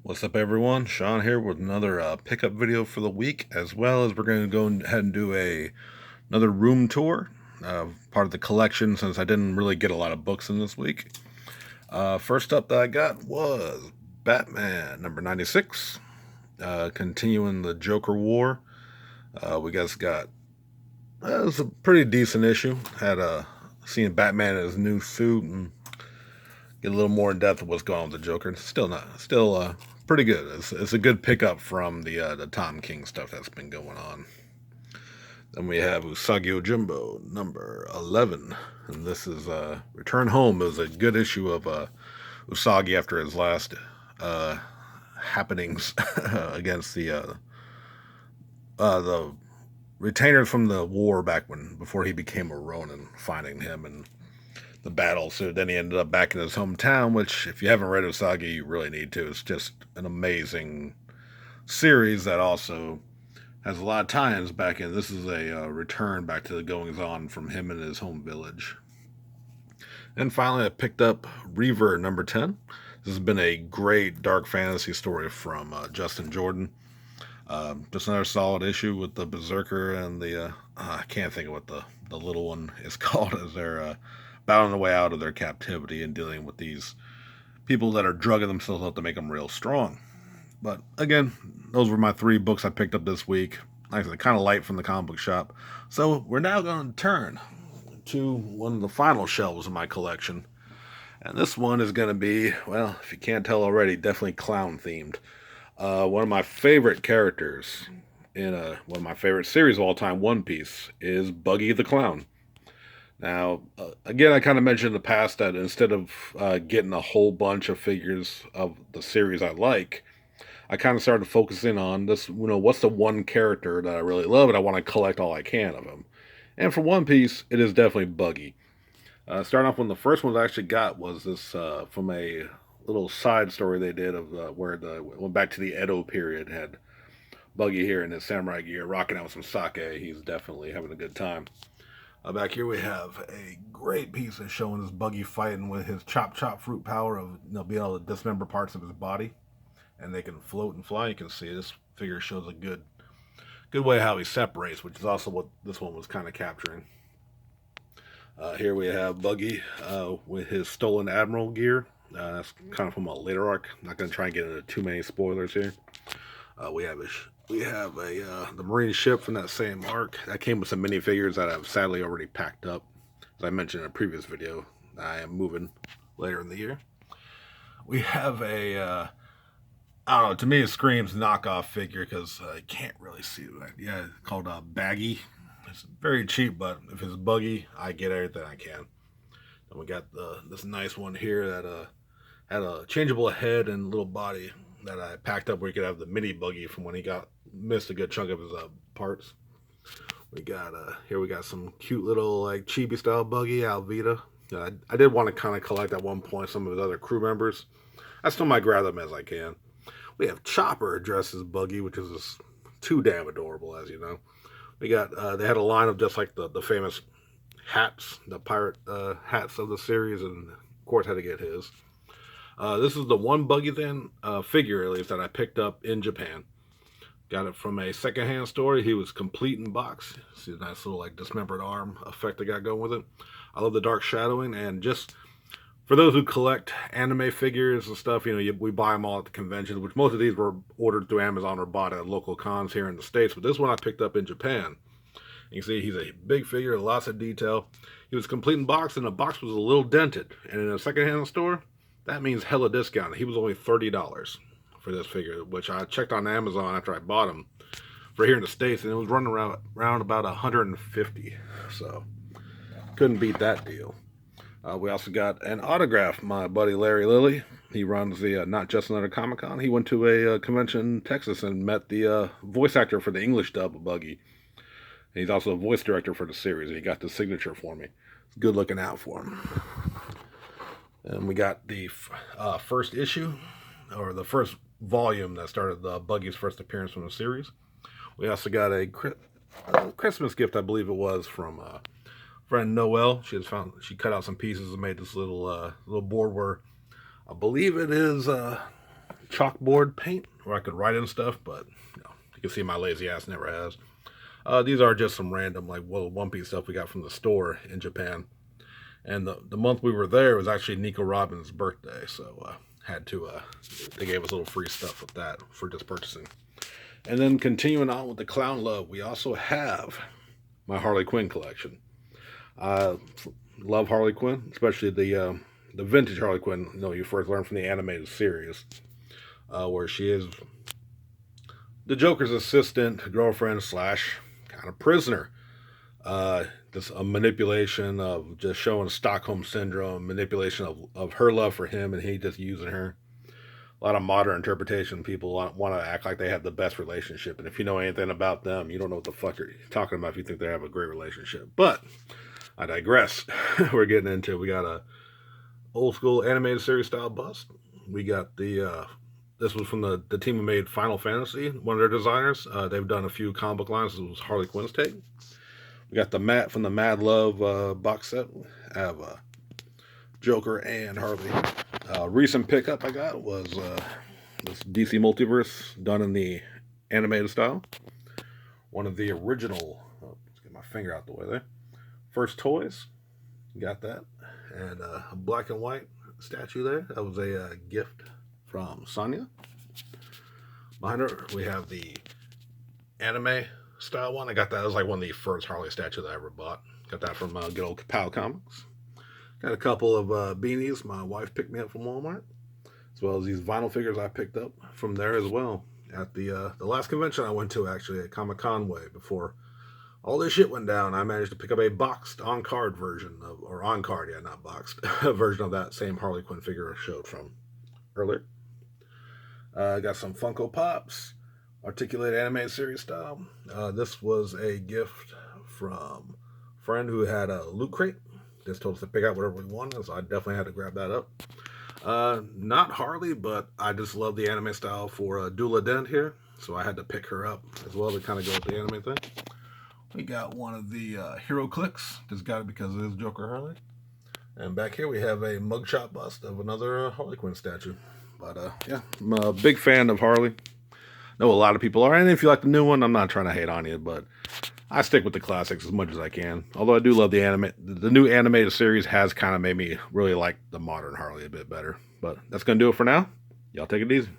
What's up, everyone? Sean here with another pickup video for the week, as well as we're going to go ahead and do another room tour, part of the collection since I didn't really get a lot of books in this week. First up that I got was Batman number 96, continuing the Joker War. We guys got it was a pretty decent issue. Had seen Batman in his new suit and get a little more in depth of what's going on with the Joker. Still pretty good. It's a good pickup from the Tom King stuff that's been going on. Then we have Usagi Ojimbo number 11, and this is Return Home. It was a good issue of Usagi after his last happenings against the retainers from the war before he became a Ronin, finding him and the battle. So then he ended up back in his hometown, which, if you haven't read Usagi, you really need to. It's just an amazing series that also has a lot of tie-ins back in. This is a return back to the goings-on from him in his home village. And finally, I picked up Reaver number 10. This has been a great dark fantasy story from Justin Jordan. Just another solid issue with the Berserker and the I can't think of what the little one is called, as they're battling their way out of their captivity and dealing with these people that are drugging themselves up to make them real strong. But again, those were my 3 books I picked up this week. Like I said, kind of light from the comic book shop. So we're now going to turn to one of the final shelves of my collection. And this one is going to be, well, if you can't tell already, definitely clown themed. One of my favorite characters in one of my favorite series of all time, One Piece, is Buggy the Clown. Now, again, I kind of mentioned in the past that instead of getting a whole bunch of figures of the series I like, I kind of started focusing on this, what's the one character that I really love and I want to collect all I can of him. And for One Piece, it is definitely Buggy. Starting off, when the first one I actually got was this from a little side story they did of where went back to the Edo period, had Buggy here in his samurai gear, rocking out with some sake. He's definitely having a good time. Back here we have a great piece of showing this Buggy fighting with his chop fruit power of being able to dismember parts of his body, and they can float and fly. You can see this figure shows a good way how he separates, which is also what this one was kind of capturing. Here we have Buggy with his stolen Admiral gear. That's kind of from a later arc. I'm not going to try and get into too many spoilers here. We have the Marine ship from that same arc. That came with some minifigures that I've sadly already packed up. As I mentioned in a previous video, I am moving later in the year. We have I don't know, to me it screams knockoff figure because I can't really see it. Yeah, it's called Baggy. It's very cheap, but if it's Buggy, I get everything I can. And we got this nice one here that had a changeable head and little body that I packed up where you could have the mini Buggy from when he missed a good chunk of his parts. We got here we got some cute little like chibi style Buggy, Alvita. I did want to kind of collect at one point some of his other crew members. I still might grab them as I can. We have Chopper dressed as Buggy, which is just too damn adorable, as you know. We got they had a line of just like the famous hats, the pirate hats of the series, and of course had to get his. This is the one Buggy figure, at least, that I picked up in Japan. Got it from a secondhand store. He was complete in box. See the nice little like dismembered arm effect they got going with it. I love the dark shadowing, and just for those who collect anime figures and stuff, we buy them all at the conventions, which most of these were ordered through Amazon or bought at local cons here in the States. But this one I picked up in Japan. You can see he's a big figure, lots of detail. He was complete in box, and the box was a little dented. And in a secondhand store, that means hella discount. He was only $30 for this figure, which I checked on Amazon after I bought him for here in the States, and it was running around about $150. So couldn't beat that deal. We also got an autograph. My buddy Larry Lilly, he runs the Not Just Another Comic Con. He went to a convention in Texas and met the voice actor for the English dub of Buggy. And he's also a voice director for the series, and he got the signature for me. It's good looking out for him. And we got the first issue, or the first volume that started Buggy's first appearance from the series. We also got a Christmas gift, I believe it was, from friend Noelle. She cut out some pieces and made this little board where I believe it is chalkboard paint where I could write in stuff, but you can see my lazy ass never has. These are just some random like little One Piece stuff we got from the store in Japan. And the month we were there was actually Nico Robin's birthday, so had to they gave us a little free stuff with that for just purchasing. And then continuing on with the clown love, we also have my Harley Quinn collection. I love Harley Quinn, especially the vintage Harley Quinn. You first learn from the animated series, where she is the Joker's assistant, girlfriend slash kind of prisoner. Just a manipulation of just showing Stockholm syndrome, manipulation of her love for him, and he just using her. A lot of modern interpretation. People want to act like they have the best relationship, and if you know anything about them, you don't know what the fuck you're talking about if you think they have a great relationship. But I digress. We're getting into. We got a old school animated series style bust. We got the this was from the team who made Final Fantasy, one of their designers. They've done a few comic book lines. This was Harley Quinn's take. We got the Matt from the Mad Love box set. I have Joker and Harley. Recent pickup I got was this DC Multiverse done in the animated style. One of the original. Let's get my finger out the way there. First toys. Got that. And a black and white statue there. That was a gift from Sonya. Behind her, we have the anime style one. I got that. It was like one of the first Harley statues I ever bought. Got that from good old Pal Comics. Got a couple of beanies my wife picked me up from Walmart, as well as these vinyl figures I picked up from there as well at the last convention I went to, actually at Comic Conway. Before all this shit went down, I managed to pick up a boxed on-card version of, or on-card, yeah, not boxed, version of that same Harley Quinn figure I showed from earlier. Got some Funko Pops, articulated animated series style. This was a gift from a friend who had a loot crate. Just told us to pick out whatever we wanted, so I definitely had to grab that up. Not Harley, but I just love the anime style for Dula Dent here, so I had to pick her up as well to kind of go with the anime thing. We got one of the Hero Clicks. Just got it because it is Joker Harley. And back here we have a mugshot bust of another Harley Quinn statue. But yeah, I'm a big fan of Harley. Know a lot of people are, and if you like the new one, I'm not trying to hate on you, but I stick with the classics as much as I can. Although I do love the anime. The new animated series has kind of made me really like the modern Harley a bit better. But that's going to do it for now. Y'all take it easy.